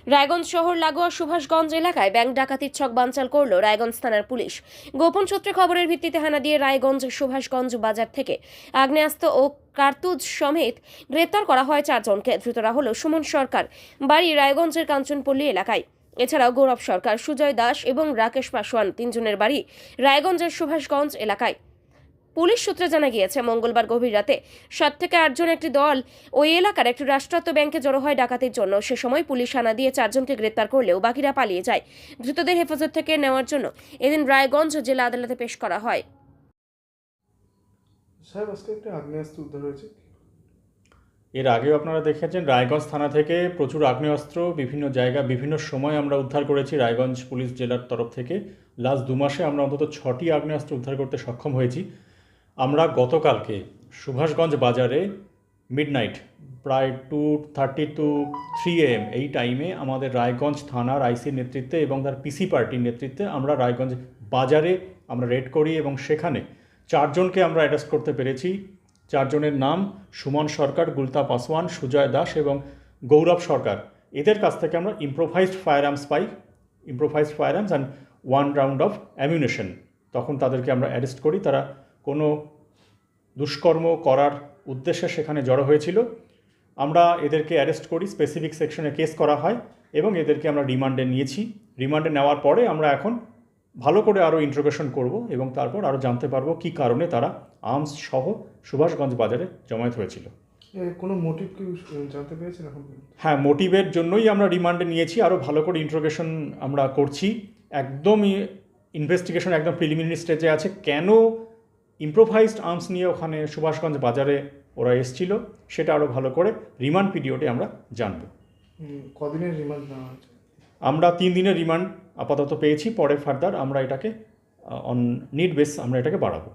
রায়গঞ্জ শহর লাগোয়া সুভাষগঞ্জ এলাকায় ব্যাংক ডাকাতির ছক বানচাল করল রায়গঞ্জ থানার পুলিশ। গোপন সূত্রে খবরের ভিত্তিতে হানা দিয়ে রায়গঞ্জ সুভাষগঞ্জ বাজার থেকে আগ্নেয়াস্ত্র ও কার্তুজ সমেত গ্রেপ্তার করা হয় 4 জনকে। ধৃতরা হলো সুমন সরকার, বাড়ি রায়গঞ্জের কাঞ্চনপল্লী এলাকায়। এছাড়াও গৌরব সরকার, সুজয় দাস এবং রাকেশ পাসওয়ান, 3 জনের বাড়ি রায়গঞ্জের সুভাষগঞ্জ এলাকায়। পুলিশ সূত্রে জানা গিয়েছে, মঙ্গলবার গভীর রাতে 7 থেকে 8 জন একটি দল ওই এলাকার একটি রাষ্ট্রায়ত্ত ব্যাংকে জড়ো হয় ডাকাতির জন্য। সে সময় পুলিশ হানা দিয়ে 4 জনকে গ্রেপ্তার করলেও বাকিরা পালিয়ে যায়। ধৃতদের হেফাজত থেকে নেওয়ার জন্য এদিন রায়গঞ্জ জেলা আদালতে পেশ করা হয়। সাহেব, আজকে একটা আগ্নেয়াস্ত্র উদ্ধার হয়েছে। এর আগেও আপনারা দেখেছেন রায়গঞ্জ থানা থেকে প্রচুর আগ্নেয়াস্ত্র বিভিন্ন জায়গা বিভিন্ন সময় আমরা উদ্ধার করেছি। রায়গঞ্জ পুলিশ জেলার তরফ থেকে লাস্ট 2 মাসে আমরা অন্তত 6টি আগ্নেয়াস্ত্র উদ্ধার করতে সক্ষম হয়েছি। আমরা গতকালকে সুভাষগঞ্জ বাজারে মিডনাইট প্রায় 2:30 to 3 AM এই টাইমে আমাদের রায়গঞ্জ থানার আইসির নেতৃত্বে এবং তার পিসি পার্টির নেতৃত্বে আমরা রায়গঞ্জ বাজারে আমরা রেড করি এবং সেখানে 4 জনকে আমরা অ্যারেস্ট করতে পেরেছি। 4 জনের নাম সুমন সরকার, গুলতা পাসওয়ান, সুজয় দাস এবং গৌরব সরকার। এদের কাছ থেকে আমরা improvised fire arms pi, improvised fire arms and 1 round of ammunition. তখন তাদেরকে আমরা অ্যারেস্ট করি। তারা কোনো দুষ্কর্ম করার উদ্দেশ্যে সেখানে জড়ো হয়েছিল। আমরা এদেরকে অ্যারেস্ট করি, স্পেসিফিক সেকশনে কেস করা হয় এবং এদেরকে আমরা রিমান্ডে নিয়েছি। রিমান্ডে নেওয়ার পরে আমরা এখন ভালো করে আরও ইন্ট্রোগেশন করব এবং তারপর আরও জানতে পারবো কী কারণে তারা আর্মস সহ সুভাষগঞ্জ বাজারে জমায়েত হয়েছিল। কোনো মোটিভ কি জানতে পেরেছেন এখন? হ্যাঁ, মোটিভের জন্যই আমরা রিমান্ডে নিয়েছি। আরও ভালো করে ইন্ট্রোগেশন আমরা করছি। একদমই ইনভেস্টিগেশন একদম প্রিলিমিনারি স্টেজে আছে। কেন ইম্প্রোভাইজড আর্মস নিয়ে ওখানে সুভাষগঞ্জ বাজারে ওরা এসেছিল সেটা আরও ভালো করে রিমান্ড পিরিয়ডে আমরা জানব। কদিনের রিমান্ড নেওয়া হয়েছে? আমরা 3 দিনের রিমান্ড আপাতত পেয়েছি। পরে ফার্দার আমরা এটাকে অন নিড বেস আমরা এটাকে বাড়াবো।